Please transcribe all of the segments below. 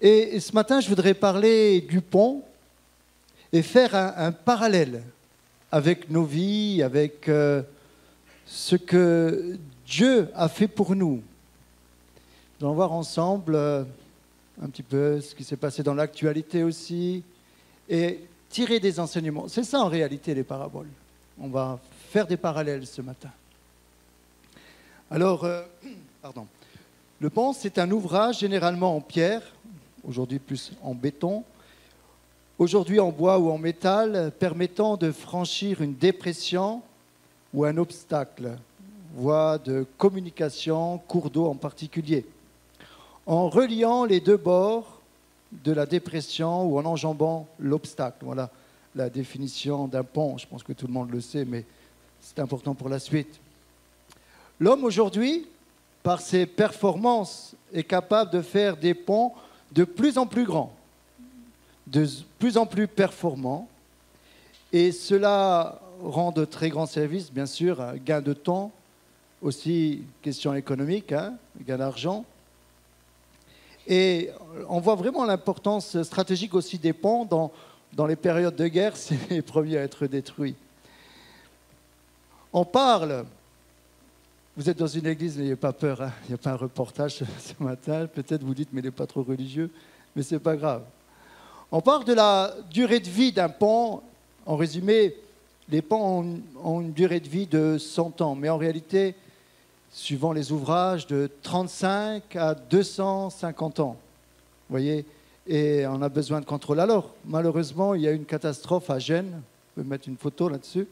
Et ce matin, je voudrais parler du pont et faire un parallèle avec nos vies, avec ce que Dieu a fait pour nous. Nous allons voir ensemble un petit peu ce qui s'est passé dans l'actualité aussi et tirer des enseignements. C'est ça en réalité les paraboles. On va faire des parallèles ce matin. Alors, le pont, c'est un ouvrage généralement en pierre, aujourd'hui plus en béton, aujourd'hui en bois ou en métal, permettant de franchir une dépression ou un obstacle, voie de communication, cours d'eau en particulier, en reliant les deux bords de la dépression ou en enjambant l'obstacle. Voilà la définition d'un pont. Je pense que tout le monde le sait, mais c'est important pour la suite. L'homme aujourd'hui, par ses performances, est capable de faire des ponts de plus en plus grands, de plus en plus performants, et cela rend de très grands services, bien sûr, gain de temps, aussi question économique, gain d'argent. Et on voit vraiment l'importance stratégique aussi des ponts dans les périodes de guerre, c'est les premiers à être détruits. On parle, vous êtes dans une église, n'ayez pas peur, il n'y a pas un reportage ce matin, peut-être vous dites, mais il n'est pas trop religieux, mais ce n'est pas grave. On parle de la durée de vie d'un pont. En résumé, les ponts ont une durée de vie de 100 ans, mais en réalité, suivant les ouvrages, de 35 à 250 ans. Vous voyez, et on a besoin de contrôle. Alors, malheureusement, il y a eu une catastrophe à Gênes. Vous pouvez mettre une photo là-dessus.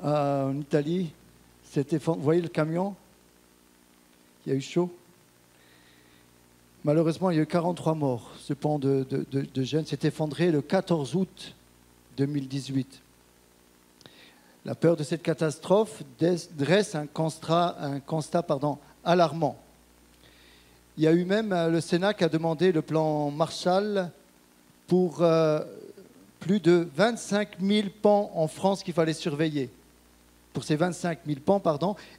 En Italie, vous voyez le camion? Il y a eu chaud. Malheureusement, il y a eu 43 morts. Ce pont de Gênes s'est effondré le 14 août 2018. La peur de cette catastrophe dresse un constat alarmant. Il y a eu même le Sénat qui a demandé le plan Marshall pour plus de 25 000 ponts en France qu'il fallait surveiller. Pour ces 25 000 ponts,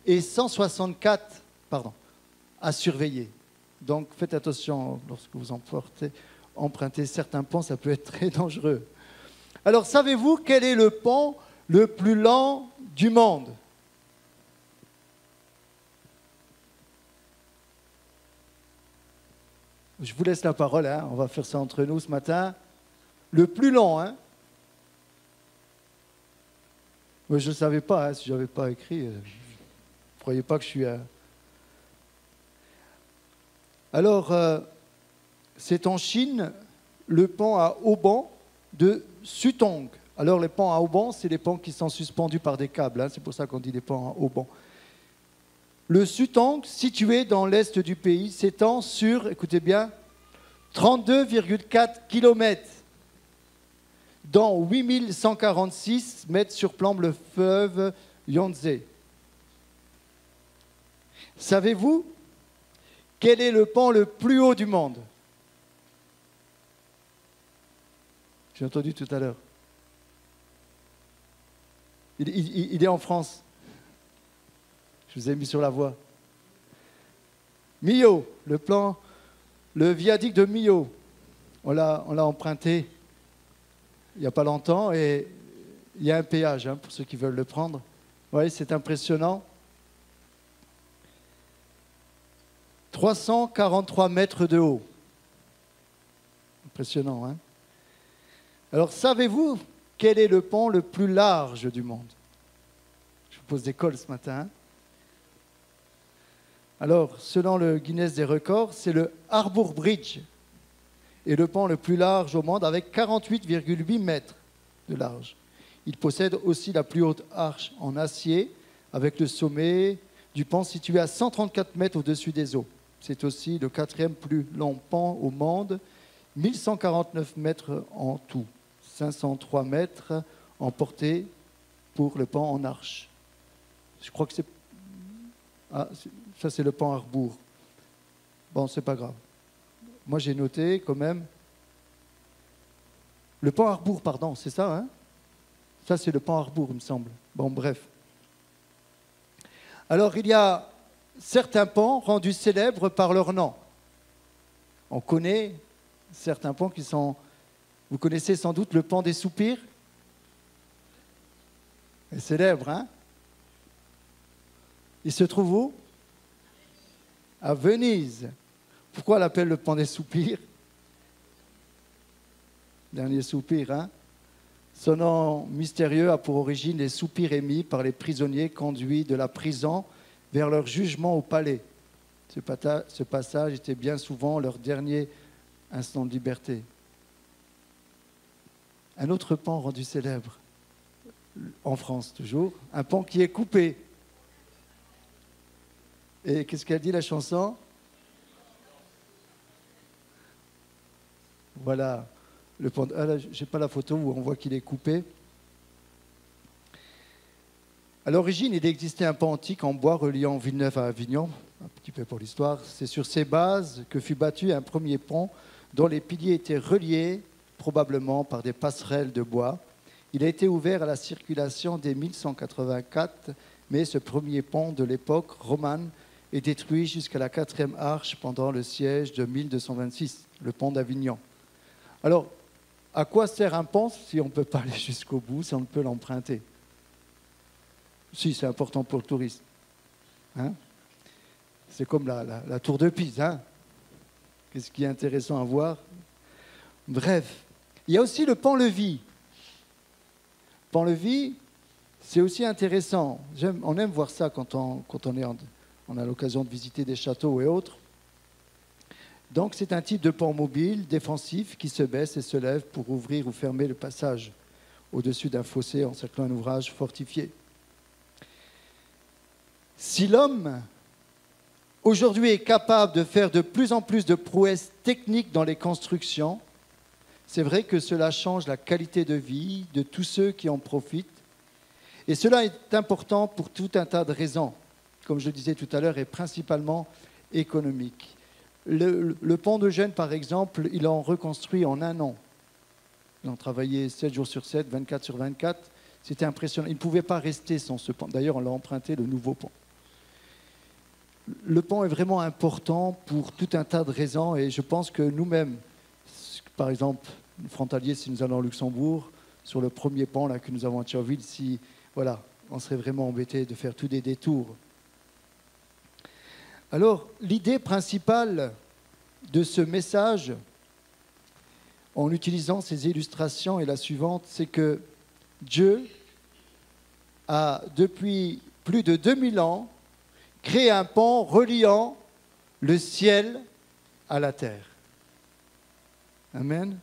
et 164 à surveiller. Donc faites attention lorsque vous empruntez certains ponts, ça peut être très dangereux. Alors savez-vous quel est le pont le plus lent du monde? Je vous laisse la parole, on va faire ça entre nous ce matin. Le plus long, Moi, je ne savais pas, si je n'avais pas écrit. Ne croyez pas que je suis... Alors, c'est en Chine, le pont à haubans de Sutong. Alors, les ponts à haubans, c'est les ponts qui sont suspendus par des câbles. C'est pour ça qu'on dit des ponts à haubans. Le Sutong, situé dans l'est du pays, s'étend sur, écoutez bien, 32,4 km, dont 8146 mètres surplombe le fleuve Yangtze. Savez-vous quel est le pont le plus haut du monde? J'ai entendu tout à l'heure. Il est en France. Je vous ai mis sur la voie. Millau, le viaduc de Millau. On l'a emprunté il n'y a pas longtemps et il y a un péage pour ceux qui veulent le prendre. Vous voyez, c'est impressionnant. 343 mètres de haut. Impressionnant, Alors, savez-vous quel est le pont le plus large du monde? Je vous pose des cols ce matin. Alors, selon le Guinness des records, c'est le Harbour Bridge, et le pont le plus large au monde avec 48,8 mètres de large. Il possède aussi la plus haute arche en acier avec le sommet du pont situé à 134 mètres au-dessus des eaux. C'est aussi le 4e plus long pont au monde, 1149 mètres en tout, 503 mètres en portée pour le pont en arche. Je crois que c'est... ça c'est le pont Harbour. Bon, c'est pas grave. Moi, j'ai noté quand même... Le pont Harbour, c'est ça, Ça, c'est le pont Harbour, il me semble. Bon, bref. Alors, il y a certains ponts rendus célèbres par leur nom. On connaît certains pans qui sont... Vous connaissez sans doute le pont des Soupirs? C'est célèbre, hein? Il se trouve où? À Venise. Pourquoi on l'appelle le pont des Soupirs? Dernier soupir, hein? Son nom mystérieux a pour origine les soupirs émis par les prisonniers conduits de la prison vers leur jugement au palais. Ce passage était bien souvent leur dernier instant de liberté. Un autre pont rendu célèbre, en France toujours, un pont qui est coupé. Et qu'est-ce qu'elle dit la chanson? Voilà, le pont. Ah là, je n'ai pas la photo où on voit qu'il est coupé. À l'origine, il existait un pont antique en bois reliant Villeneuve à Avignon, un petit peu pour l'histoire. C'est sur ces bases que fut bâtu un premier pont dont les piliers étaient reliés probablement par des passerelles de bois. Il a été ouvert à la circulation dès 1184, mais ce premier pont de l'époque romane est détruit jusqu'à la 4e arche pendant le siège de 1226, le pont d'Avignon. Alors, à quoi sert un pont si on ne peut pas aller jusqu'au bout, si on ne peut l'emprunter? Si, c'est important pour le tourisme. Hein? C'est comme la tour de Pise. Hein? Qu'est-ce qui est intéressant à voir? Bref, il y a aussi le pont-levis. Pont-levis, c'est aussi intéressant. On aime voir ça quand on a l'occasion de visiter des châteaux et autres. Donc, c'est un type de pont mobile, défensif, qui se baisse et se lève pour ouvrir ou fermer le passage au-dessus d'un fossé encerclant un ouvrage fortifié. Si l'homme, aujourd'hui, est capable de faire de plus en plus de prouesses techniques dans les constructions, c'est vrai que cela change la qualité de vie de tous ceux qui en profitent. Et cela est important pour tout un tas de raisons, comme je le disais tout à l'heure, et principalement économiques. Le pont de Gênes, par exemple, ils l'ont reconstruit en un an. Ils ont travaillé 7 jours sur 7, 24 sur 24. C'était impressionnant. Ils ne pouvaient pas rester sans ce pont. D'ailleurs, on l'a emprunté, le nouveau pont. Le pont est vraiment important pour tout un tas de raisons et je pense que nous-mêmes, par exemple, frontaliers, si nous allons au Luxembourg, sur le premier pont là, que nous avons à Thionville, voilà, on serait vraiment embêtés de faire tous des détours. Alors, l'idée principale de ce message, en utilisant ces illustrations, est la suivante, c'est que Dieu a, depuis plus de 2000 ans, créé un pont reliant le ciel à la terre. Amen.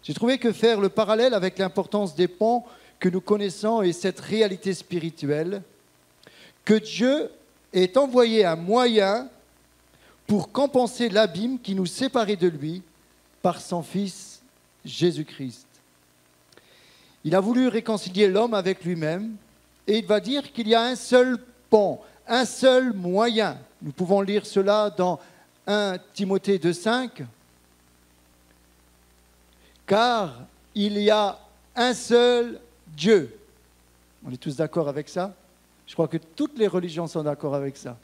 J'ai trouvé que faire le parallèle avec l'importance des ponts que nous connaissons et cette réalité spirituelle, que Dieu ait envoyé un moyen pour compenser l'abîme qui nous séparait de lui par son Fils Jésus-Christ. Il a voulu réconcilier l'homme avec lui-même et il va dire qu'il y a un seul pont, un seul moyen. Nous pouvons lire cela dans 1 Timothée 2,5. Car il y a un seul Dieu. On est tous d'accord avec ça? Je crois que toutes les religions sont d'accord avec ça.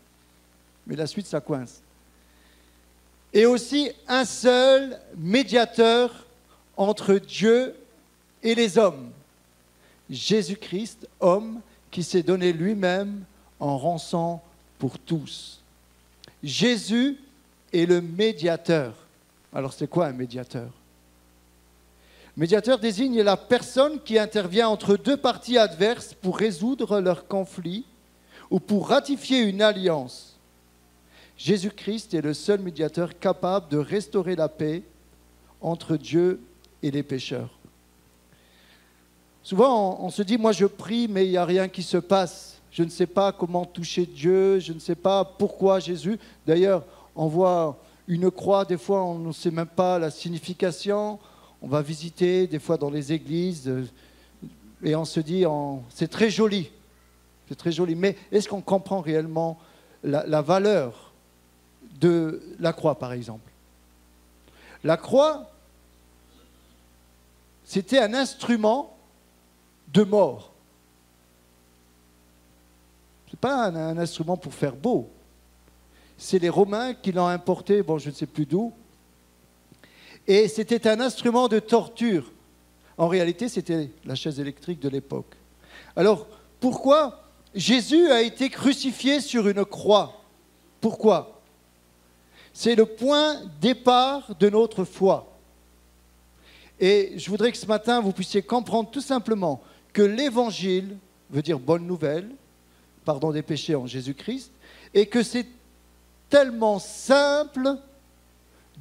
Mais la suite, ça coince. Et aussi un seul médiateur entre Dieu et les hommes. Jésus-Christ, homme, qui s'est donné lui-même en rançon pour tous. Jésus est le médiateur. Alors c'est quoi un médiateur? Médiateur désigne la personne qui intervient entre deux parties adverses pour résoudre leur conflit ou pour ratifier une alliance. Jésus-Christ est le seul médiateur capable de restaurer la paix entre Dieu et les pécheurs. Souvent, on se dit, moi je prie, mais il n'y a rien qui se passe. Je ne sais pas comment toucher Dieu, je ne sais pas pourquoi Jésus. D'ailleurs, on voit une croix, des fois on ne sait même pas la signification. On va visiter des fois dans les églises et on se dit, c'est très joli, mais est-ce qu'on comprend réellement la valeur de la croix, par exemple? La croix, c'était un instrument de mort. Ce n'est pas un instrument pour faire beau. c'est les Romains qui l'ont importé, bon, je ne sais plus d'où. Et c'était un instrument de torture. En réalité, c'était la chaise électrique de l'époque. Alors, pourquoi Jésus a été crucifié sur une croix? Pourquoi? C'est le point départ de notre foi. Et je voudrais que ce matin, vous puissiez comprendre tout simplement que l'évangile veut dire bonne nouvelle, pardon des péchés en Jésus-Christ, et que c'est tellement simple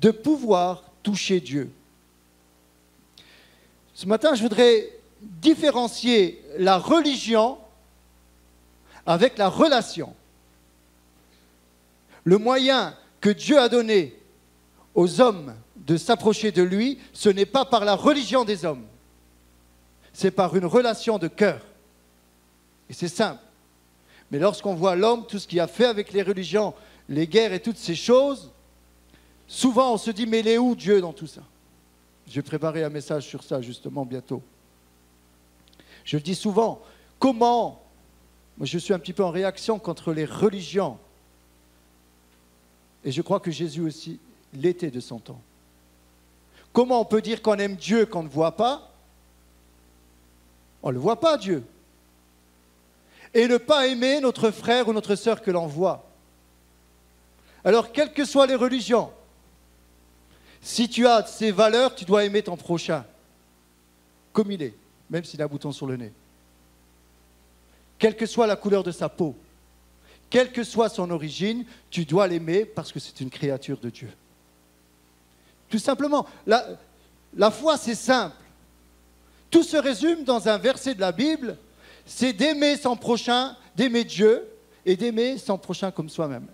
de pouvoir toucher Dieu. Ce matin, je voudrais différencier la religion avec la relation. Le moyen que Dieu a donné aux hommes de s'approcher de lui, ce n'est pas par la religion des hommes, c'est par une relation de cœur. Et c'est simple. Mais lorsqu'on voit l'homme, tout ce qu'il a fait avec les religions, les guerres et toutes ces choses, souvent on se dit, mais il est où Dieu dans tout ça? Je vais préparer un message sur ça justement bientôt. Je le dis souvent, comment, moi je suis un petit peu en réaction contre les religions, et je crois que Jésus aussi l'était de son temps. Comment on peut dire qu'on aime Dieu qu'on ne voit pas? On ne le voit pas, Dieu. Et ne pas aimer notre frère ou notre sœur que l'on voit. Alors, quelles que soient les religions, si tu as ces valeurs, tu dois aimer ton prochain, comme il est, même s'il a un bouton sur le nez. Quelle que soit la couleur de sa peau, quelle que soit son origine, tu dois l'aimer parce que c'est une créature de Dieu. Tout simplement, la foi, c'est simple. Tout se résume dans un verset de la Bible, c'est d'aimer son prochain, d'aimer Dieu et d'aimer son prochain comme soi-même.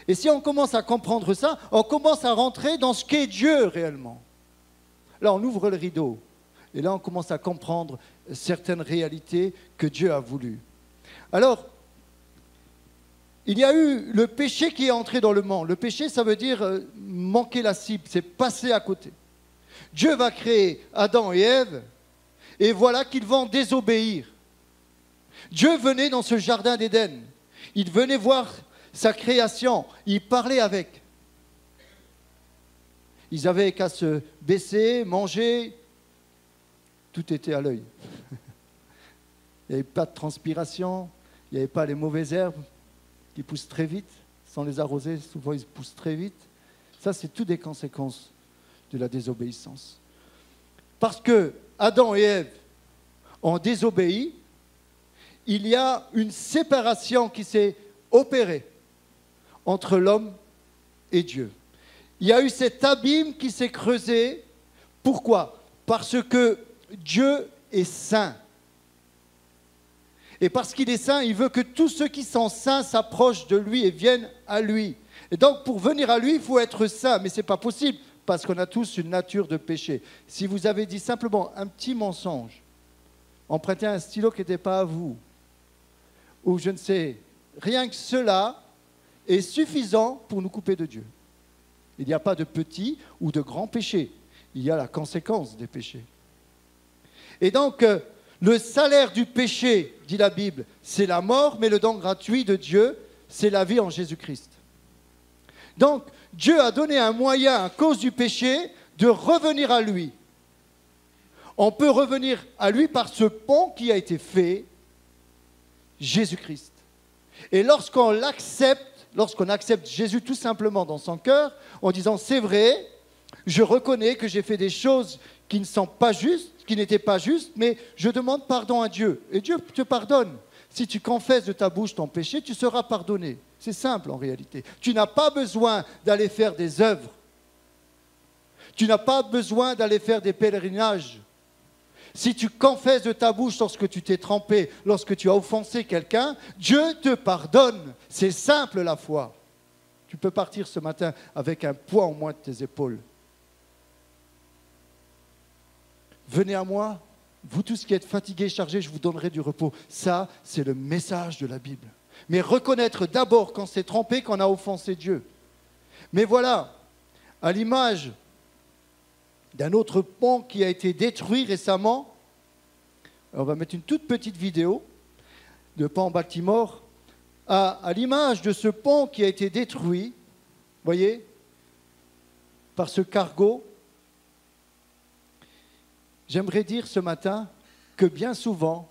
Et si on commence à comprendre ça, on commence à rentrer dans ce qu'est Dieu réellement. Là, on ouvre le rideau. Et là, on commence à comprendre certaines réalités que Dieu a voulu. Alors, il y a eu le péché qui est entré dans le monde. Le péché, ça veut dire manquer la cible, c'est passer à côté. Dieu va créer Adam et Ève, et voilà qu'ils vont désobéir. Dieu venait dans ce jardin d'Éden. Il venait voir sa création, il parlait avec. Ils n'avaient qu'à se baisser, manger, tout était à l'œil. Il n'y avait pas de transpiration, il n'y avait pas les mauvaises herbes qui poussent très vite. Sans les arroser, souvent ils poussent très vite. Ça, c'est toutes des conséquences de la désobéissance. Parce que Adam et Ève ont désobéi, il y a une séparation qui s'est opérée entre l'homme et Dieu. Il y a eu cet abîme qui s'est creusé. Pourquoi? Parce que Dieu est saint. Et parce qu'il est saint, il veut que tous ceux qui sont saints s'approchent de lui et viennent à lui. Et donc, pour venir à lui, il faut être saint. Mais ce n'est pas possible, parce qu'on a tous une nature de péché. Si vous avez dit simplement un petit mensonge, emprunté un stylo qui n'était pas à vous, ou je ne sais, rien que cela est suffisant pour nous couper de Dieu. Il n'y a pas de petit ou de grand péché. Il y a la conséquence des péchés. Et donc, le salaire du péché, dit la Bible, c'est la mort, mais le don gratuit de Dieu, c'est la vie en Jésus-Christ. Donc, Dieu a donné un moyen, à cause du péché, de revenir à lui. On peut revenir à lui par ce pont qui a été fait, Jésus-Christ. Et lorsqu'on l'accepte, lorsqu'on accepte Jésus tout simplement dans son cœur, en disant « c'est vrai, je reconnais que j'ai fait des choses qui ne sont pas justes, qui n'étaient pas justes, mais je demande pardon à Dieu. » Et Dieu te pardonne. Si tu confesses de ta bouche ton péché, tu seras pardonné. C'est simple en réalité. Tu n'as pas besoin d'aller faire des œuvres. Tu n'as pas besoin d'aller faire des pèlerinages. Si tu confesses de ta bouche lorsque tu t'es trompé, lorsque tu as offensé quelqu'un, Dieu te pardonne. C'est simple la foi. Tu peux partir ce matin avec un poids en moins de tes épaules. Venez à moi, vous tous qui êtes fatigués, chargés, je vous donnerai du repos. Ça, c'est le message de la Bible. Mais reconnaître d'abord qu'on s'est trompé, qu'on a offensé Dieu. Mais voilà, à l'image d'un autre pont qui a été détruit récemment, on va mettre une toute petite vidéo de pont Baltimore. à l'image de ce pont qui a été détruit, voyez, par ce cargo, j'aimerais dire ce matin que bien souvent,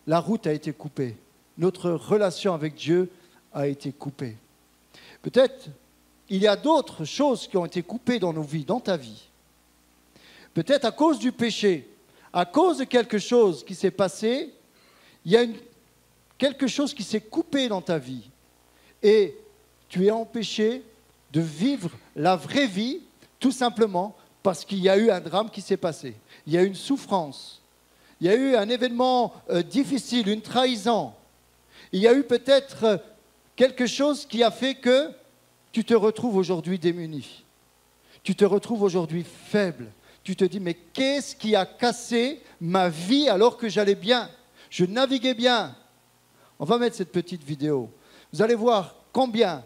la route a été coupée. Notre relation avec Dieu a été coupée. Peut-être il y a d'autres choses qui ont été coupées dans nos vies, dans ta vie. Peut-être à cause du péché, à cause de quelque chose qui s'est passé, il y a quelque chose qui s'est coupé dans ta vie. Et tu es empêché de vivre la vraie vie, tout simplement parce qu'il y a eu un drame qui s'est passé. Il y a eu une souffrance. Il y a eu un événement difficile, une trahison. Il y a eu peut-être quelque chose qui a fait que tu te retrouves aujourd'hui démuni. Tu te retrouves aujourd'hui faible. Tu te dis, mais qu'est-ce qui a cassé ma vie alors que j'allais bien? Je naviguais bien. On va mettre cette petite vidéo. Vous allez voir combien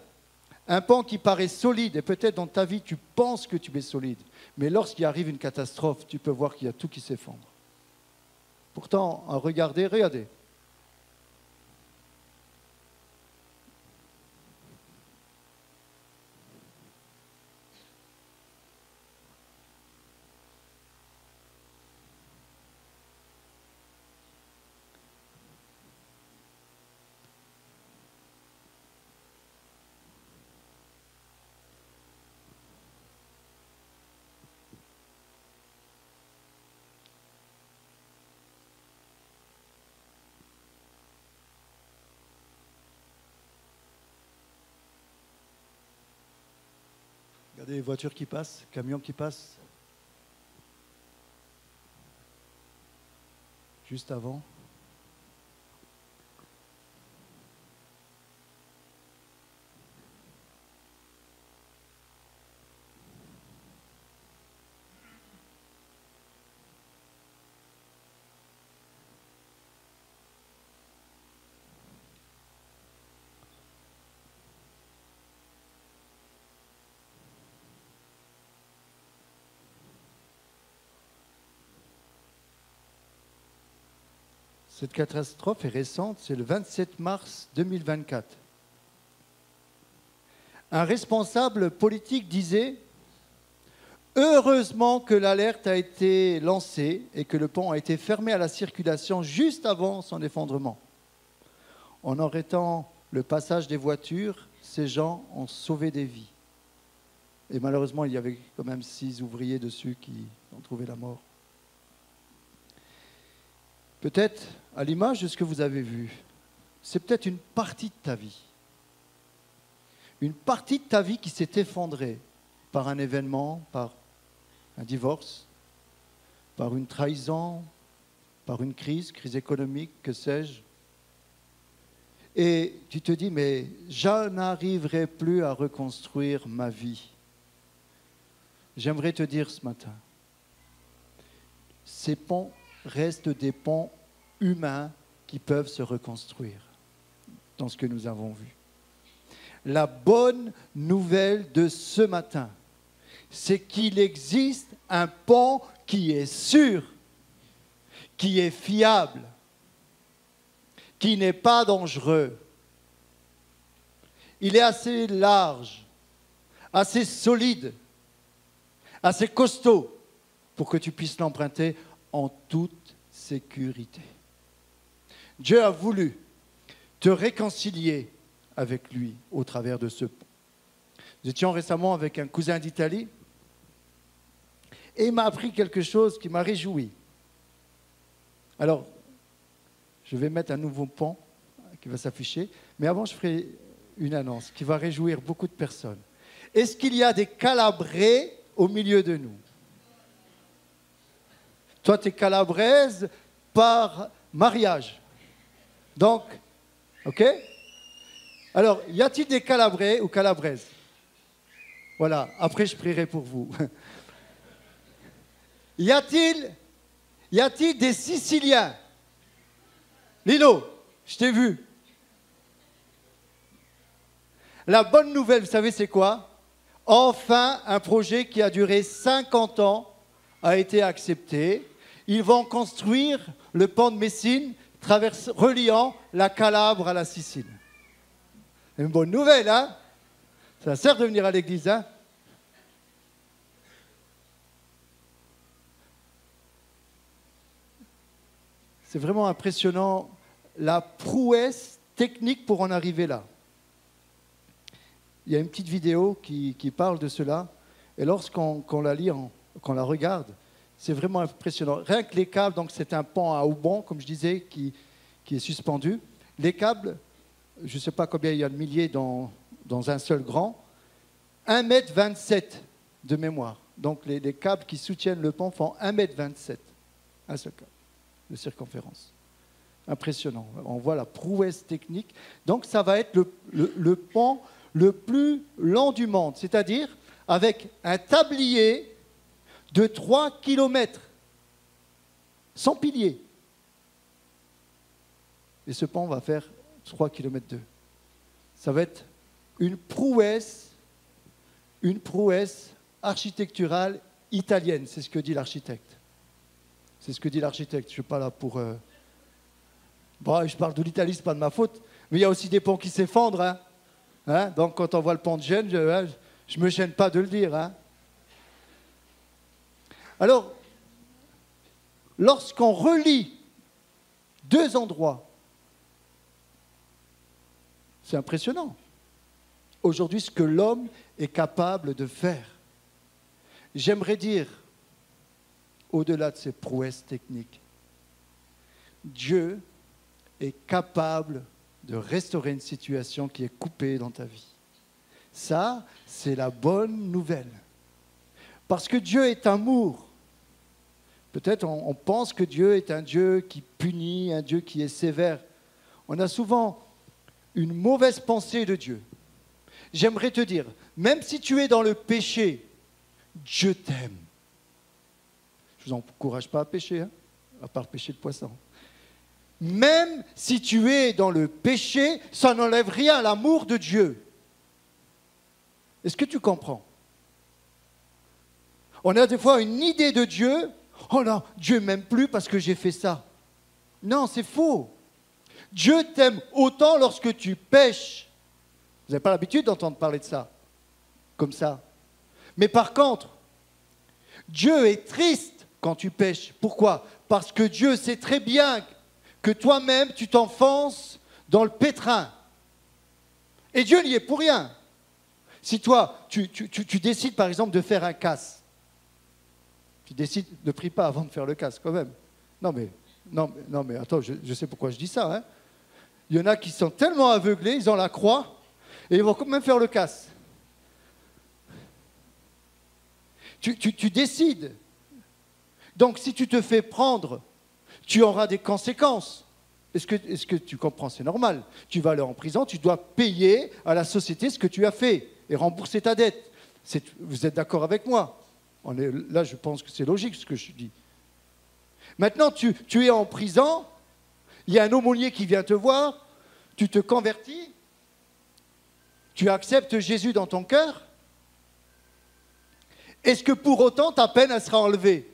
un pont qui paraît solide, et peut-être dans ta vie tu penses que tu es solide, mais lorsqu'il arrive une catastrophe, tu peux voir qu'il y a tout qui s'effondre. Pourtant, regardez. Regardez les voitures qui passent, camions qui passent. Juste avant. Cette catastrophe est récente, c'est le 27 mars 2024. Un responsable politique disait « Heureusement que l'alerte a été lancée et que le pont a été fermé à la circulation juste avant son effondrement. En arrêtant le passage des voitures, ces gens ont sauvé des vies. » Et malheureusement, il y avait quand même 6 ouvriers dessus qui ont trouvé la mort. Peut-être, à l'image de ce que vous avez vu, c'est peut-être une partie de ta vie. Une partie de ta vie qui s'est effondrée par un événement, par un divorce, par une trahison, par une crise économique, que sais-je. Et tu te dis, mais je n'arriverai plus à reconstruire ma vie. J'aimerais te dire ce matin, ces ponts restent des ponts humains qui peuvent se reconstruire dans ce que nous avons vu. La bonne nouvelle de ce matin, c'est qu'il existe un pont qui est sûr, qui est fiable, qui n'est pas dangereux. Il est assez large, assez solide, assez costaud pour que tu puisses l'emprunter en toute sécurité. Dieu a voulu te réconcilier avec lui au travers de ce pont. Nous étions récemment avec un cousin d'Italie et il m'a appris quelque chose qui m'a réjoui. Alors, je vais mettre un nouveau pont qui va s'afficher, mais avant je ferai une annonce qui va réjouir beaucoup de personnes. Est-ce qu'il y a des Calabrais au milieu de nous? Toi, tu es calabraise par mariage. Donc, ok? Alors, y a-t-il des Calabrais ou Calabraises? Voilà, après je prierai pour vous. Y a-t-il des Siciliens? Lilo, je t'ai vu. La bonne nouvelle, vous savez c'est quoi? Enfin, un projet qui a duré 50 ans a été accepté. Ils vont construire le pont de Messine reliant la Calabre à la Sicile. Une bonne nouvelle, hein? Ça sert de venir à l'église, hein? C'est vraiment impressionnant la prouesse technique pour en arriver là. Il y a une petite vidéo qui parle de cela, et lorsqu'on la lit, qu'on la regarde, c'est vraiment impressionnant. Rien que les câbles, donc c'est un pan à hauban, comme je disais, qui est suspendu. Les câbles, je ne sais pas combien il y a de milliers dans un seul grand, 1,27 m de mémoire. Donc les câbles qui soutiennent le pan font 1,27 m, un seul câble de circonférence. Impressionnant. On voit la prouesse technique. Donc ça va être le pan le plus lent du monde, c'est-à-dire avec un tablier de 3 km, sans pilier. Et ce pan va faire 3 km 2. Ça va être une prouesse architecturale italienne, c'est ce que dit l'architecte. C'est ce que dit l'architecte. Je ne suis pas là pour... Bon, je parle de l'Italie, ce n'est pas de ma faute, mais il y a aussi des ponts qui s'effondrent. Hein, donc quand on voit le pont de Gênes, je ne me gêne pas de le dire. Hein. Alors, lorsqu'on relie deux endroits, c'est impressionnant. Aujourd'hui, ce que l'homme est capable de faire. J'aimerais dire, au-delà de ses prouesses techniques, Dieu est capable de restaurer une situation qui est coupée dans ta vie. Ça, c'est la bonne nouvelle. Parce que Dieu est amour. Peut-être on pense que Dieu est un Dieu qui punit, un Dieu qui est sévère. On a souvent une mauvaise pensée de Dieu. J'aimerais te dire, même si tu es dans le péché, Dieu t'aime. Je ne vous encourage pas à pécher, hein, à part pécher de poisson. Même si tu es dans le péché, ça n'enlève rien à l'amour de Dieu. Est-ce que tu comprends? On a des fois une idée de Dieu. Oh non, Dieu ne m'aime plus parce que j'ai fait ça. Non, c'est faux. Dieu t'aime autant lorsque tu pèches. Vous n'avez pas l'habitude d'entendre parler de ça, comme ça. Mais par contre, Dieu est triste quand tu pèches. Pourquoi? Parce que Dieu sait très bien que toi-même, tu t'enfonces dans le pétrin. Et Dieu n'y est pour rien. Si toi, tu décides par exemple de faire un casse, tu décides, ne prie pas avant de faire le casse quand même. Non mais attends, je sais pourquoi je dis ça. Hein. Il y en a qui sont tellement aveuglés, ils ont la croix, et ils vont quand même faire le casse. Tu décides. Donc si tu te fais prendre, tu auras des conséquences. Est-ce que tu comprends? C'est normal. Tu vas aller en prison, tu dois payer à la société ce que tu as fait et rembourser ta dette. Vous êtes d'accord avec moi? Là, je pense que c'est logique ce que je dis. Maintenant, tu es en prison, il y a un aumônier qui vient te voir, tu te convertis, tu acceptes Jésus dans ton cœur. Est-ce que pour autant ta peine elle sera enlevée?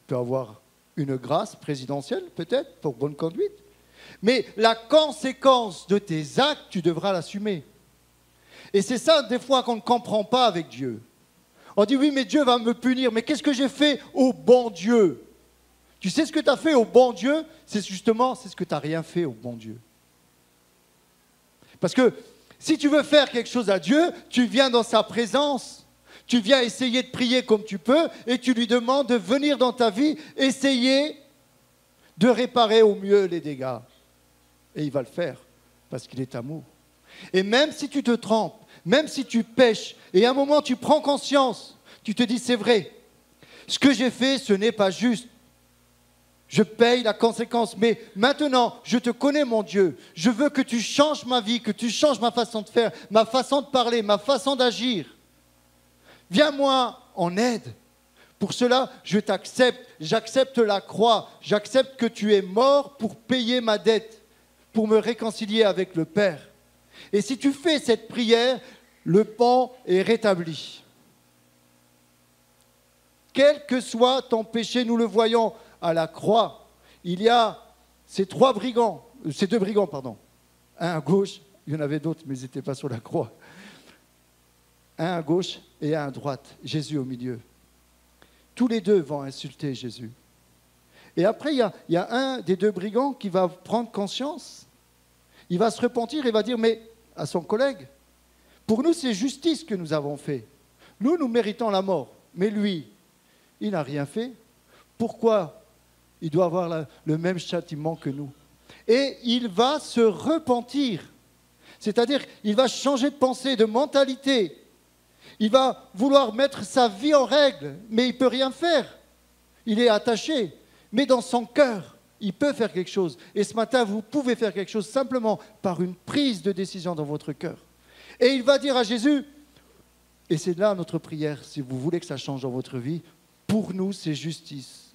Tu peux avoir une grâce présidentielle, peut-être, pour bonne conduite. Mais la conséquence de tes actes, tu devras l'assumer. Et c'est ça, des fois, qu'on ne comprend pas avec Dieu. On dit, oui, mais Dieu va me punir. Mais qu'est-ce que j'ai fait au bon Dieu? Tu sais ce que tu as fait au bon Dieu? C'est ce que tu n'as rien fait au bon Dieu. Parce que si tu veux faire quelque chose à Dieu, tu viens dans sa présence. Tu viens essayer de prier comme tu peux et tu lui demandes de venir dans ta vie, essayer de réparer au mieux les dégâts. Et il va le faire parce qu'il est amour. Et même si tu te trompes, même si tu pèches, et à un moment tu prends conscience, tu te dis c'est vrai, ce que j'ai fait ce n'est pas juste. Je paye la conséquence, mais maintenant je te connais mon Dieu. Je veux que tu changes ma vie, que tu changes ma façon de faire, ma façon de parler, ma façon d'agir. Viens-moi en aide. Pour cela, je t'accepte, j'accepte la croix, j'accepte que tu es mort pour payer ma dette, pour me réconcilier avec le Père. Et si tu fais cette prière, le pont est rétabli. Quel que soit ton péché, nous le voyons à la croix. Il y a ces deux brigands, pardon. un à gauche, il y en avait d'autres, mais ils n'étaient pas sur la croix. Un à gauche et un à droite, Jésus au milieu. Tous les deux vont insulter Jésus. Et après, il y a un des deux brigands qui va prendre conscience. Il va se repentir et va dire, mais à son collègue, pour nous, c'est justice que nous avons fait. Nous méritons la mort. Mais lui, il n'a rien fait. Pourquoi il doit avoir le même châtiment que nous? Et il va se repentir. C'est-à-dire, il va changer de pensée, de mentalité. Il va vouloir mettre sa vie en règle, mais il ne peut rien faire. Il est attaché. Mais dans son cœur, il peut faire quelque chose. Et ce matin, vous pouvez faire quelque chose simplement par une prise de décision dans votre cœur. Et il va dire à Jésus, et c'est là notre prière, si vous voulez que ça change dans votre vie, pour nous, c'est justice.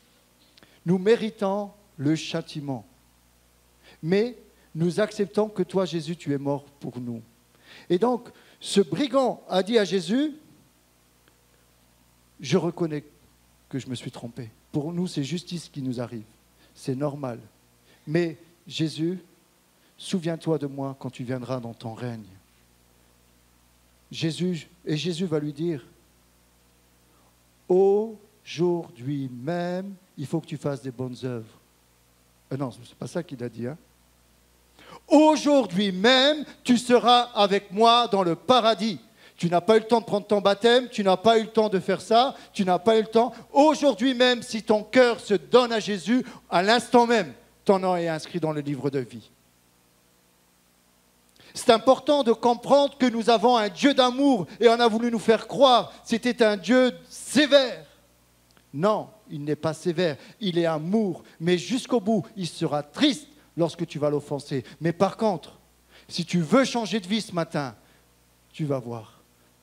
Nous méritons le châtiment. Mais nous acceptons que toi, Jésus, tu es mort pour nous. Et donc, ce brigand a dit à Jésus, je reconnais que je me suis trompé. Pour nous, c'est justice qui nous arrive. C'est normal. Mais Jésus, souviens-toi de moi quand tu viendras dans ton règne. Jésus va lui dire, aujourd'hui même, il faut que tu fasses des bonnes œuvres. Non, ce n'est pas ça qu'il a dit. Aujourd'hui même, tu seras avec moi dans le paradis. Tu n'as pas eu le temps de prendre ton baptême, tu n'as pas eu le temps de faire ça, tu n'as pas eu le temps. Aujourd'hui même, si ton cœur se donne à Jésus, à l'instant même, ton nom est inscrit dans le livre de vie. C'est important de comprendre que nous avons un Dieu d'amour et on a voulu nous faire croire que c'était un Dieu sévère. Non, il n'est pas sévère, il est amour, mais jusqu'au bout, il sera triste lorsque tu vas l'offenser. Mais par contre, si tu veux changer de vie ce matin, tu vas voir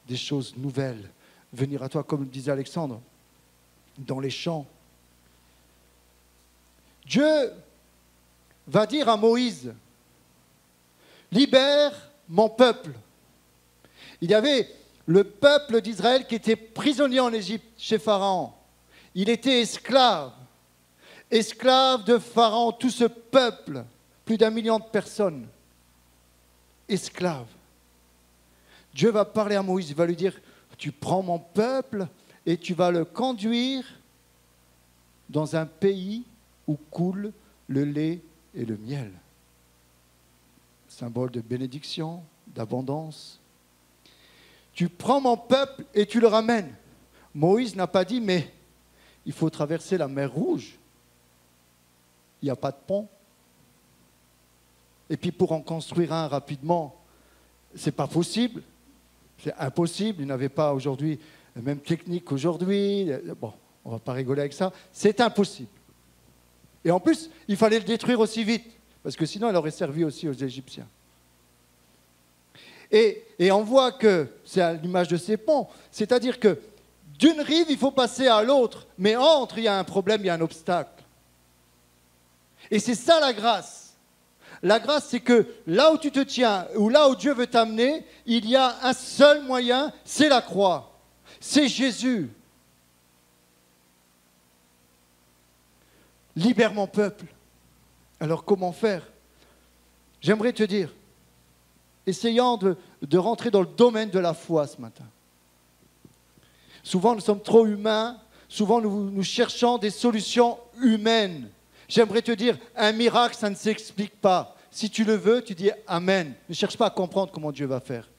des choses nouvelles venir à toi, comme le disait Alexandre, dans les champs. Dieu va dire à Moïse, libère mon peuple. Il y avait le peuple d'Israël qui était prisonnier en Égypte, chez Pharaon. Il était esclave de Pharaon, tout ce peuple, plus d'1 million de personnes, esclaves. Dieu va parler à Moïse, il va lui dire, tu prends mon peuple et tu vas le conduire dans un pays où coule le lait et le miel. Symbole de bénédiction, d'abondance. Tu prends mon peuple et tu le ramènes. Moïse n'a pas dit, mais il faut traverser la mer Rouge. Il n'y a pas de pont. Et puis pour en construire un rapidement, ce n'est pas possible. C'est impossible. Il n'avait pas aujourd'hui la même technique qu'aujourd'hui. Bon, on ne va pas rigoler avec ça. C'est impossible. Et en plus, il fallait le détruire aussi vite, parce que sinon, il aurait servi aussi aux Égyptiens. Et on voit que c'est à l'image de ces ponts. C'est-à-dire que d'une rive, il faut passer à l'autre. Mais entre, il y a un problème, il y a un obstacle. Et c'est ça la grâce. La grâce, c'est que là où tu te tiens, ou là où Dieu veut t'amener, il y a un seul moyen, c'est la croix. C'est Jésus. Libère mon peuple. Alors comment faire? J'aimerais te dire, essayons de rentrer dans le domaine de la foi ce matin. Souvent, nous sommes trop humains. Souvent, nous cherchons des solutions humaines. J'aimerais te dire, un miracle, ça ne s'explique pas. Si tu le veux, tu dis Amen. Ne cherche pas à comprendre comment Dieu va faire.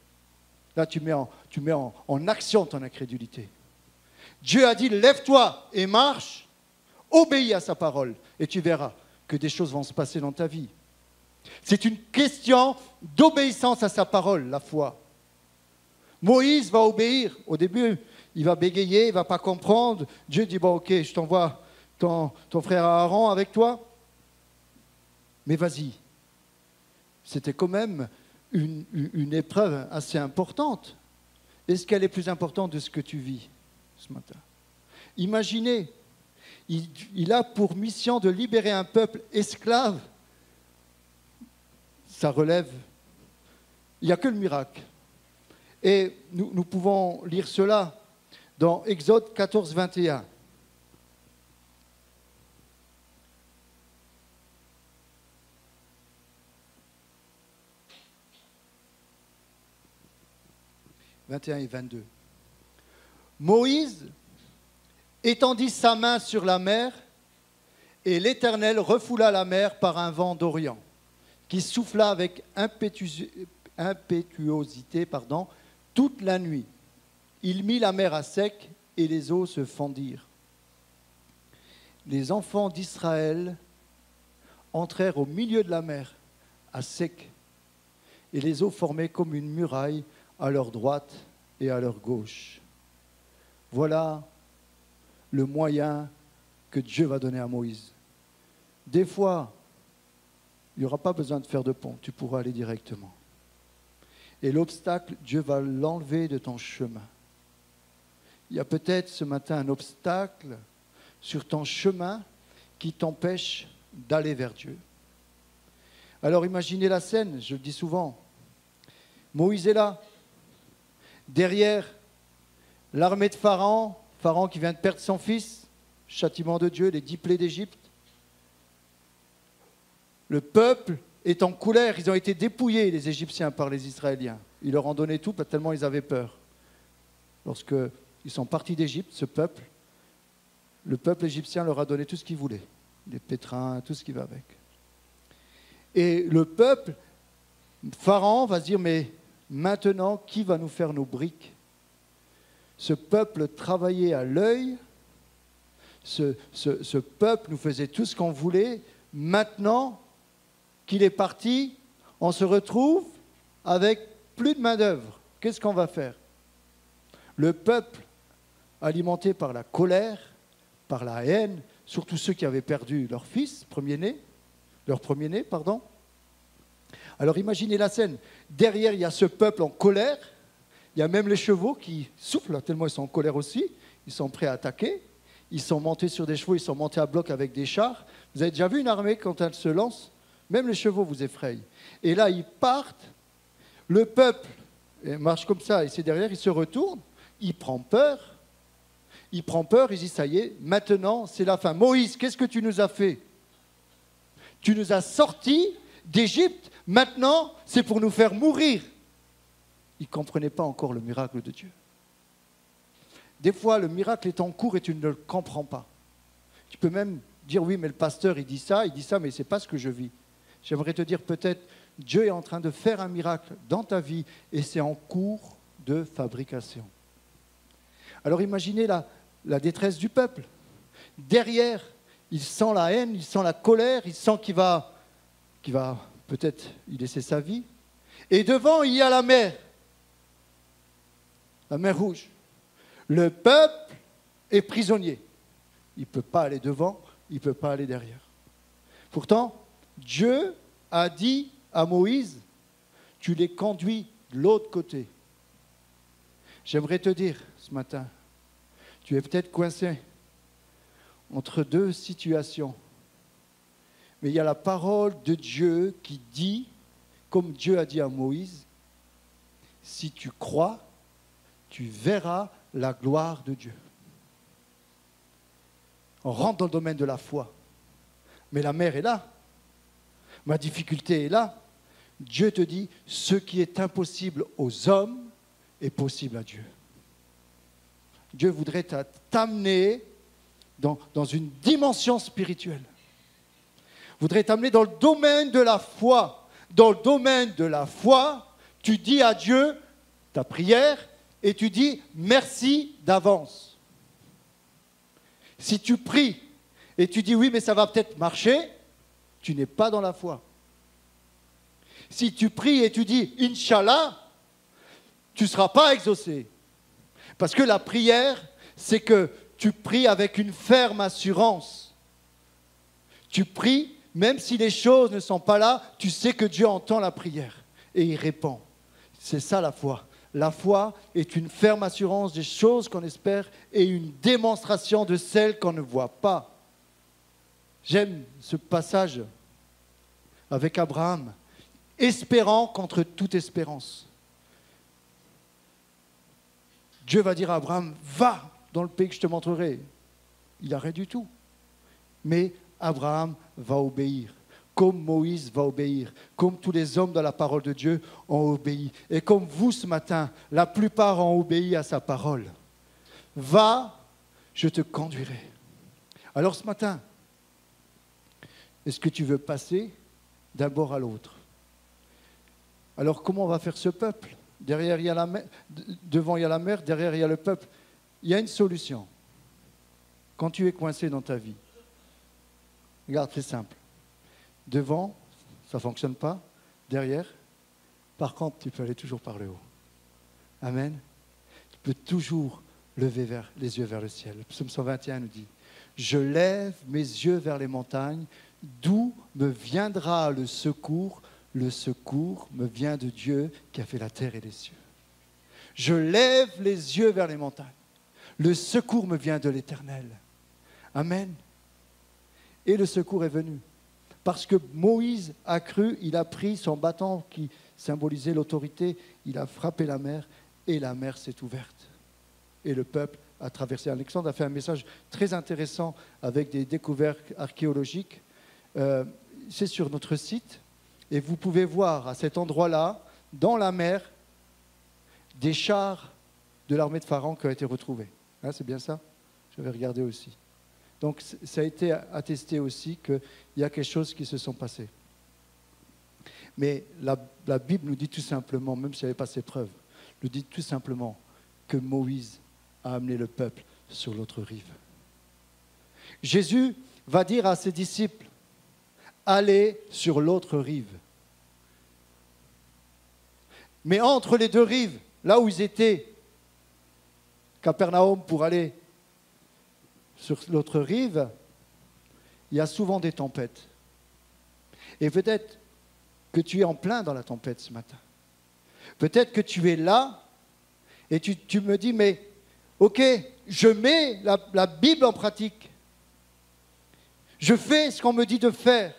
Là, tu mets en action ton incrédulité. Dieu a dit, lève-toi et marche, obéis à sa parole, et tu verras que des choses vont se passer dans ta vie. C'est une question d'obéissance à sa parole, la foi. Moïse va obéir. Au début, il va bégayer, il ne va pas comprendre. Dieu dit, bon, ok, je t'envoie ton frère Aaron avec toi. Mais vas-y. C'était quand même une épreuve assez importante. Est-ce qu'elle est plus importante de ce que tu vis ce matin? Imaginez, il a pour mission de libérer un peuple esclave. Ça relève. Il n'y a que le miracle. Et nous pouvons lire cela dans Exode 14, 21. 21 et 22. Moïse étendit sa main sur la mer, et l'Éternel refoula la mer par un vent d'Orient, qui souffla avec impétuosité toute la nuit. Il mit la mer à sec, et les eaux se fendirent. Les enfants d'Israël entrèrent au milieu de la mer, à sec, et les eaux formaient comme une muraille à leur droite et à leur gauche. Voilà le moyen que Dieu va donner à Moïse. Des fois, il n'y aura pas besoin de faire de pont, tu pourras aller directement. Et l'obstacle, Dieu va l'enlever de ton chemin. Il y a peut-être ce matin un obstacle sur ton chemin qui t'empêche d'aller vers Dieu. Alors imaginez la scène, je le dis souvent. Moïse est là, derrière l'armée de Pharaon, Pharaon qui vient de perdre son fils, châtiment de Dieu, les 10 plaies d'Égypte. Le peuple est en colère, ils ont été dépouillés, les Égyptiens, par les Israéliens. Ils leur ont donné tout, tellement ils avaient peur. Lorsqu'ils sont partis d'Égypte, le peuple égyptien leur a donné tout ce qu'ils voulaient, les pétrins, tout ce qui va avec. Et le peuple, Pharaon va se dire, mais maintenant, qui va nous faire nos briques? Ce peuple travaillait à l'œil, ce peuple nous faisait tout ce qu'on voulait. Maintenant qu'il est parti, on se retrouve avec plus de main-d'œuvre. Qu'est-ce qu'on va faire? Le peuple, alimenté par la colère, par la haine, surtout ceux qui avaient perdu leur fils, leur premier-né. Alors imaginez la scène. Derrière, il y a ce peuple en colère. Il y a même les chevaux qui soufflent, tellement ils sont en colère aussi. Ils sont prêts à attaquer. Ils sont montés sur des chevaux, ils sont montés à bloc avec des chars. Vous avez déjà vu une armée quand elle se lance? Même les chevaux vous effrayent. Et là, ils partent. Le peuple marche comme ça, et c'est derrière, il se retourne. Il prend peur. Il dit, ça y est, maintenant, c'est la fin. Moïse, qu'est-ce que tu nous as fait? Tu nous as sortis d'Égypte. Maintenant, c'est pour nous faire mourir. Il ne comprenait pas encore le miracle de Dieu. Des fois, le miracle est en cours et tu ne le comprends pas. Tu peux même dire, oui, mais le pasteur, il dit ça, mais ce n'est pas ce que je vis. J'aimerais te dire, peut-être, Dieu est en train de faire un miracle dans ta vie et c'est en cours de fabrication. Alors imaginez la détresse du peuple. Derrière, il sent la haine, il sent la colère, il sent qu'il va peut-être y laisser sa vie. Et devant, il y a la mer Rouge. Le peuple est prisonnier. Il ne peut pas aller devant, il ne peut pas aller derrière. Pourtant, Dieu a dit à Moïse, tu les conduis de l'autre côté. J'aimerais te dire ce matin, tu es peut-être coincé entre deux situations. Mais il y a la parole de Dieu qui dit, comme Dieu a dit à Moïse, si tu crois, tu verras la gloire de Dieu. On rentre dans le domaine de la foi. Mais la mer est là. Ma difficulté est là. Dieu te dit, ce qui est impossible aux hommes est possible à Dieu. Dieu voudrait t'amener dans une dimension spirituelle. Voudrait t'amener dans le domaine de la foi. Dans le domaine de la foi, tu dis à Dieu ta prière et tu dis merci d'avance. Si tu pries et tu dis oui, mais ça va peut-être marcher, tu n'es pas dans la foi. Si tu pries et tu dis Inch'Allah, tu ne seras pas exaucé. Parce que la prière, c'est que tu pries avec une ferme assurance. Tu pries, même si les choses ne sont pas là, tu sais que Dieu entend la prière et il répond. C'est ça la foi. La foi est une ferme assurance des choses qu'on espère et une démonstration de celles qu'on ne voit pas. J'aime ce passage avec Abraham, espérant contre toute espérance. Dieu va dire à Abraham, va dans le pays que je te montrerai. Il n'a rien du tout. Mais Abraham va obéir. comme Moïse va obéir, comme tous les hommes de la parole de Dieu ont obéi. Et comme vous ce matin, la plupart ont obéi à sa parole. Va, je te conduirai. Alors ce matin, est-ce que tu veux passer d'un bord à l'autre? Alors comment on va faire ce peuple? Derrière, il y a la mer, devant, il y a la mer, derrière, il y a le peuple. Il y a une solution. Quand tu es coincé dans ta vie, regarde, c'est simple. Devant, ça ne fonctionne pas. Derrière, par contre, tu peux aller toujours par le haut. Amen. Tu peux toujours lever les yeux vers le ciel. Le psaume 121 nous dit, « Je lève mes yeux vers les montagnes, d'où me viendra le secours? Le secours me vient de Dieu qui a fait la terre et les cieux. Je lève les yeux vers les montagnes. Le secours me vient de l'Éternel. » Amen. Et le secours est venu. Parce que Moïse a cru, il a pris son bâton qui symbolisait l'autorité, il a frappé la mer et la mer s'est ouverte. Et le peuple a traversé. Alexandre a fait un message très intéressant avec des découvertes archéologiques. C'est sur notre site et vous pouvez voir à cet endroit-là, dans la mer, des chars de l'armée de Pharaon qui ont été retrouvés. Hein, c'est bien ça? Je vais regarder aussi. Donc, ça a été attesté aussi qu'il y a quelque chose qui se sont passés. Mais la Bible nous dit tout simplement, même s'il n'y avait pas ces preuves, nous dit tout simplement que Moïse a amené le peuple sur l'autre rive. Jésus va dire à ses disciples, allez sur l'autre rive. Mais entre les deux rives, là où ils étaient, Capernaum pour aller sur l'autre rive, il y a souvent des tempêtes. Et peut-être que tu es en plein dans la tempête ce matin. Peut-être que tu es là et tu me dis, mais ok, je mets la Bible en pratique. Je fais ce qu'on me dit de faire.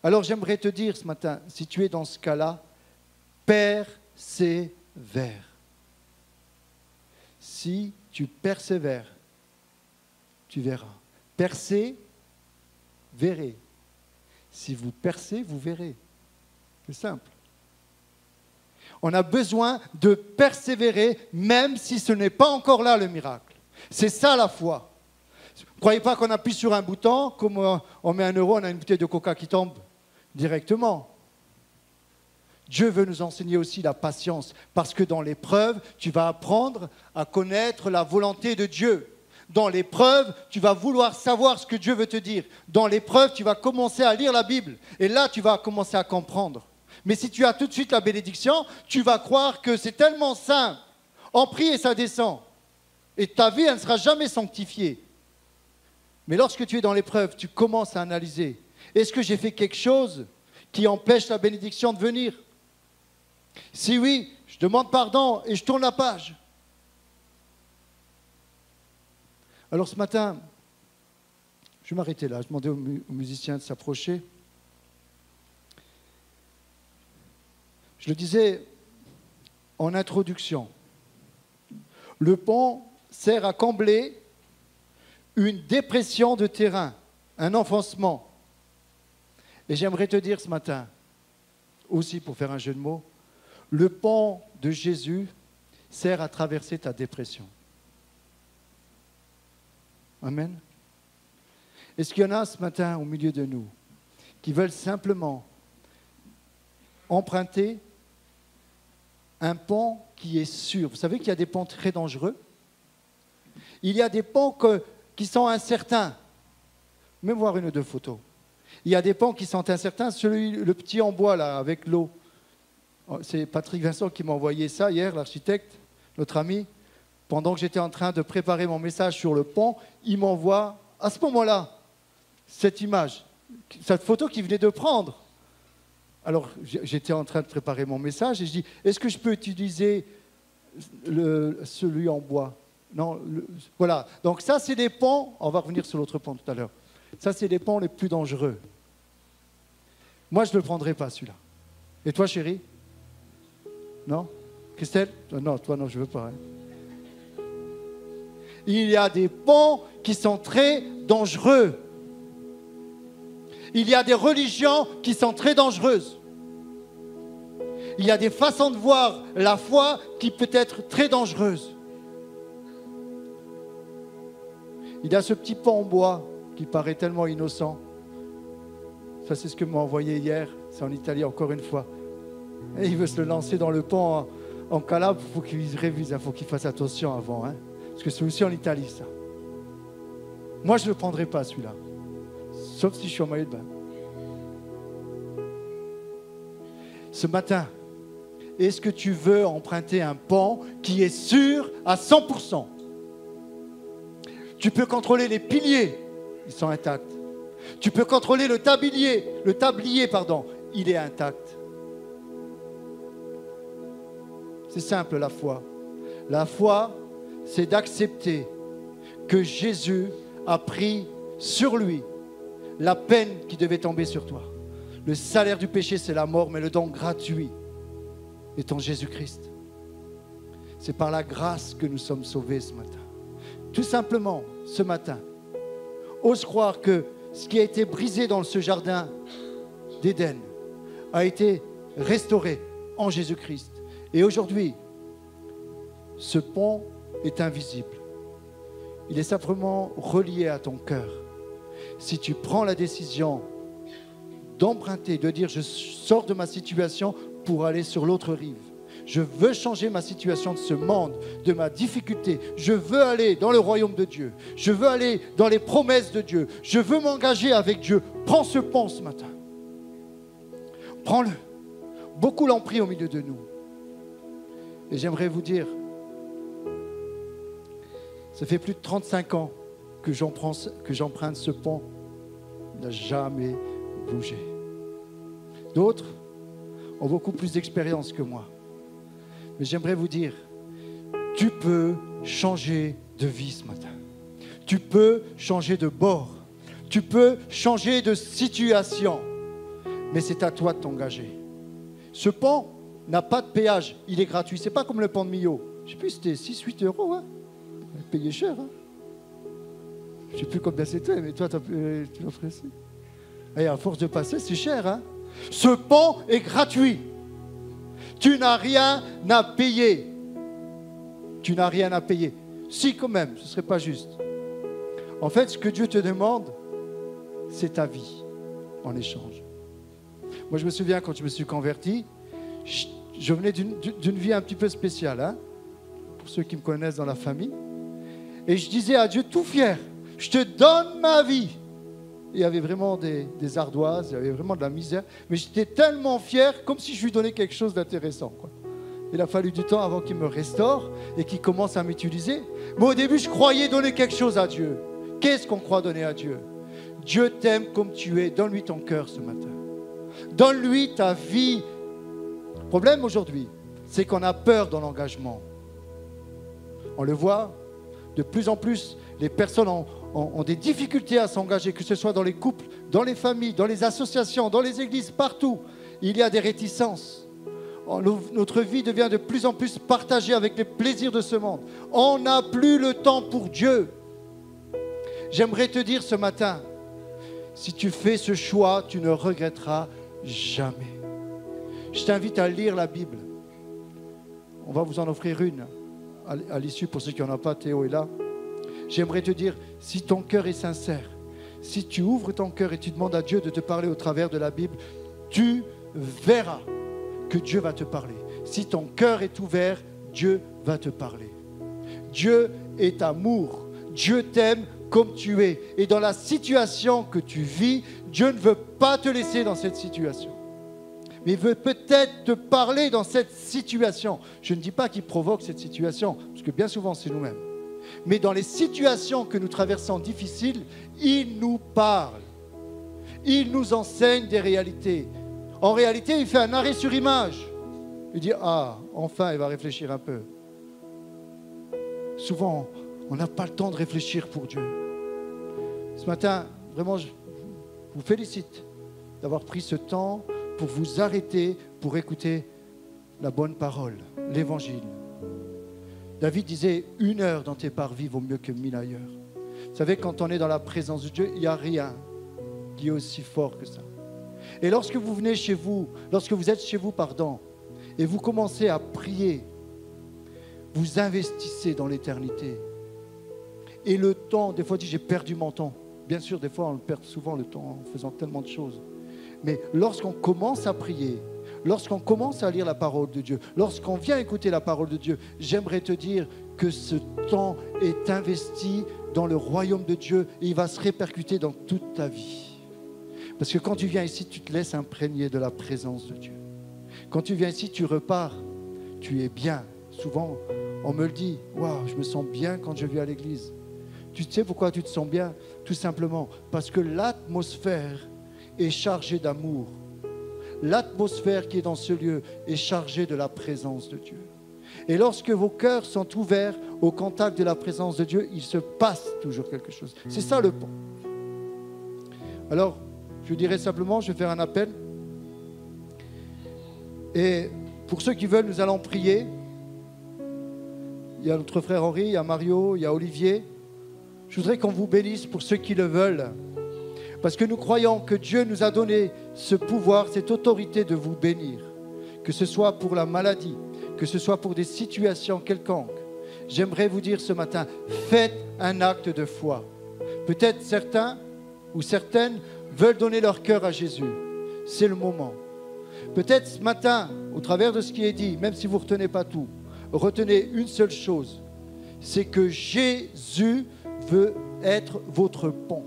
Alors j'aimerais te dire ce matin, si tu es dans ce cas-là, persévère. Si tu persévères, tu verras. Persévérer. Si vous percez, vous verrez. C'est simple. On a besoin de persévérer, même si ce n'est pas encore là le miracle. C'est ça la foi. Ne croyez pas qu'on appuie sur un bouton, comme on met 1 euro, on a une bouteille de coca qui tombe directement. Dieu veut nous enseigner aussi la patience, parce que dans l'épreuve, tu vas apprendre à connaître la volonté de Dieu. Dans l'épreuve, tu vas vouloir savoir ce que Dieu veut te dire. Dans l'épreuve, tu vas commencer à lire la Bible. Et là, tu vas commencer à comprendre. Mais si tu as tout de suite la bénédiction, tu vas croire que c'est tellement simple. On prie et ça descend. Et ta vie, elle ne sera jamais sanctifiée. Mais lorsque tu es dans l'épreuve, tu commences à analyser. Est-ce que j'ai fait quelque chose qui empêche la bénédiction de venir? Si oui, je demande pardon et je tourne la page. Alors ce matin, je vais m'arrêter là. Je demandais aux musiciens de s'approcher. Je le disais en introduction. Le pont sert à combler une dépression de terrain, un enfoncement. Et j'aimerais te dire ce matin, aussi pour faire un jeu de mots, le pont de Jésus sert à traverser ta dépression. Amen. Est-ce qu'il y en a ce matin au milieu de nous qui veulent simplement emprunter un pont qui est sûr? Vous savez qu'il y a des ponts très dangereux. Il y a des ponts qui sont incertains. Même voir une ou deux photos. Il y a des ponts qui sont incertains. Le petit en bois là, avec l'eau. C'est Patrick Vincent qui m'a envoyé ça hier, l'architecte, notre ami. Pendant que j'étais en train de préparer mon message sur le pont, il m'envoie, à ce moment-là, cette image, cette photo qu'il venait de prendre. Alors, j'étais en train de préparer mon message et je dis, est-ce que je peux utiliser celui en bois? Non, voilà. Donc ça, c'est des ponts, on va revenir sur l'autre pont tout à l'heure. Ça, c'est les ponts les plus dangereux. Moi, je ne le prendrai pas, celui-là. Et toi, chérie? Non? Christelle? Non, toi, non, je ne veux pas. Hein. Il y a des ponts qui sont très dangereux. Il y a des religions qui sont très dangereuses. Il y a des façons de voir la foi qui peut être très dangereuse. Il y a ce petit pont en bois qui paraît tellement innocent. Ça, c'est ce que m'a envoyé hier. C'est en Italie, encore une fois. Et il veut se le lancer dans le pont en Calabre. Il faut qu'il révise, il faut qu'il fasse attention avant. Hein, parce que c'est aussi en Italie, ça. Moi, je ne le prendrai pas, celui-là. Sauf si je suis en maillot de bain. Ce matin, est-ce que tu veux emprunter un pont qui est sûr à 100%? Tu peux contrôler les piliers, ils sont intacts. Tu peux contrôler le tablier, il est intact. C'est simple, la foi. La foi, c'est d'accepter que Jésus a pris sur lui la peine qui devait tomber sur toi. Le salaire du péché, c'est la mort, mais le don gratuit est en Jésus-Christ. C'est par la grâce que nous sommes sauvés ce matin. Tout simplement, ce matin, ose croire que ce qui a été brisé dans ce jardin d'Éden a été restauré en Jésus-Christ. Et aujourd'hui, ce pont est invisible. Il est simplement relié à ton cœur. Si tu prends la décision d'emprunter, de dire je sors de ma situation pour aller sur l'autre rive. Je veux changer ma situation de ce monde, de ma difficulté. Je veux aller dans le royaume de Dieu. Je veux aller dans les promesses de Dieu. Je veux m'engager avec Dieu. Prends ce pont ce matin. Prends-le. Beaucoup l'ont pris au milieu de nous. Et j'aimerais vous dire, ça fait plus de 35 ans que j'emprunte ce pont. Il n'a jamais bougé. D'autres ont beaucoup plus d'expérience que moi. Mais j'aimerais vous dire, tu peux changer de vie ce matin. Tu peux changer de bord. Tu peux changer de situation. Mais c'est à toi de t'engager. Ce pont n'a pas de péage. Il est gratuit. Ce n'est pas comme le pont de Millau. Je ne sais plus, c'était 6-8 euros. Hein. Payé cher. Hein. Je ne sais plus combien c'était, mais toi, tu l'as offert. Et à force de passer, c'est cher. Hein. Ce pont est gratuit. Tu n'as rien à payer. Tu n'as rien à payer. Si, quand même, ce ne serait pas juste. En fait, ce que Dieu te demande, c'est ta vie en échange. Moi, je me souviens, quand je me suis converti, je venais d'une vie un petit peu spéciale, hein, pour ceux qui me connaissent dans la famille. Et je disais à Dieu, tout fier, je te donne ma vie. Il y avait vraiment des ardoises, il y avait vraiment de la misère. Mais j'étais tellement fier, comme si je lui donnais quelque chose d'intéressant, quoi. Il a fallu du temps avant qu'il me restaure et qu'il commence à m'utiliser. Mais au début, je croyais donner quelque chose à Dieu. Qu'est-ce qu'on croit donner à Dieu? Dieu t'aime comme tu es. Donne-lui ton cœur ce matin. Donne-lui ta vie. Le problème aujourd'hui, c'est qu'on a peur dans l'engagement. On le voit, de plus en plus, les personnes ont des difficultés à s'engager, que ce soit dans les couples, dans les familles, dans les associations, dans les églises, partout. Il y a des réticences. Notre vie devient de plus en plus partagée avec les plaisirs de ce monde. On n'a plus le temps pour Dieu. J'aimerais te dire ce matin, si tu fais ce choix, tu ne regretteras jamais. Je t'invite à lire la Bible. On va vous en offrir une à l'issue pour ceux qui n'en ont pas. Théo est là. J'aimerais te dire, si ton cœur est sincère, si tu ouvres ton cœur et tu demandes à Dieu de te parler au travers de la Bible, tu verras que Dieu va te parler. Si ton cœur est ouvert, Dieu va te parler. Dieu est amour. Dieu t'aime comme tu es. Et dans la situation que tu vis, Dieu ne veut pas te laisser dans cette situation. Mais il veut peut-être te parler dans cette situation. Je ne dis pas qu'il provoque cette situation, parce que bien souvent c'est nous-mêmes. Mais dans les situations que nous traversons difficiles, il nous parle. Il nous enseigne des réalités. En réalité, il fait un arrêt sur image. Il dit, ah, enfin, il va réfléchir un peu. Souvent, on n'a pas le temps de réfléchir pour Dieu. Ce matin, vraiment, je vous félicite d'avoir pris ce temps pour vous arrêter, pour écouter la bonne parole, l'évangile. David disait, 1 heure dans tes parvis vaut mieux que 1000 ailleurs. Vous savez, quand on est dans la présence de Dieu, il n'y a rien qui est aussi fort que ça. Et lorsque vous venez chez vous, lorsque vous êtes chez vous, et vous commencez à prier, vous investissez dans l'éternité. Et le temps, des fois on dit j'ai perdu mon temps. Bien sûr, des fois on perd souvent le temps en faisant tellement de choses. Mais lorsqu'on commence à prier, lorsqu'on commence à lire la parole de Dieu, lorsqu'on vient écouter la parole de Dieu, j'aimerais te dire que ce temps est investi dans le royaume de Dieu et il va se répercuter dans toute ta vie. Parce que quand tu viens ici, tu te laisses imprégner de la présence de Dieu. Quand tu viens ici, tu repars, tu es bien. Souvent, on me le dit, waouh, je me sens bien quand je viens à l'église. Tu sais pourquoi tu te sens bien? Tout simplement parce que l'atmosphère est chargée d'amour. L'atmosphère qui est dans ce lieu est chargée de la présence de Dieu. Et lorsque vos cœurs sont ouverts au contact de la présence de Dieu, il se passe toujours quelque chose. C'est ça le pont. Alors, je dirais simplement, je vais faire un appel. Et pour ceux qui veulent, nous allons prier. Il y a notre frère Henri, il y a Mario, il y a Olivier. Je voudrais qu'on vous bénisse pour ceux qui le veulent. Parce que nous croyons que Dieu nous a donné ce pouvoir, cette autorité de vous bénir. Que ce soit pour la maladie, que ce soit pour des situations quelconques. J'aimerais vous dire ce matin, faites un acte de foi. Peut-être certains ou certaines veulent donner leur cœur à Jésus. C'est le moment. Peut-être ce matin, au travers de ce qui est dit, même si vous ne retenez pas tout, retenez une seule chose, c'est que Jésus veut être votre pont.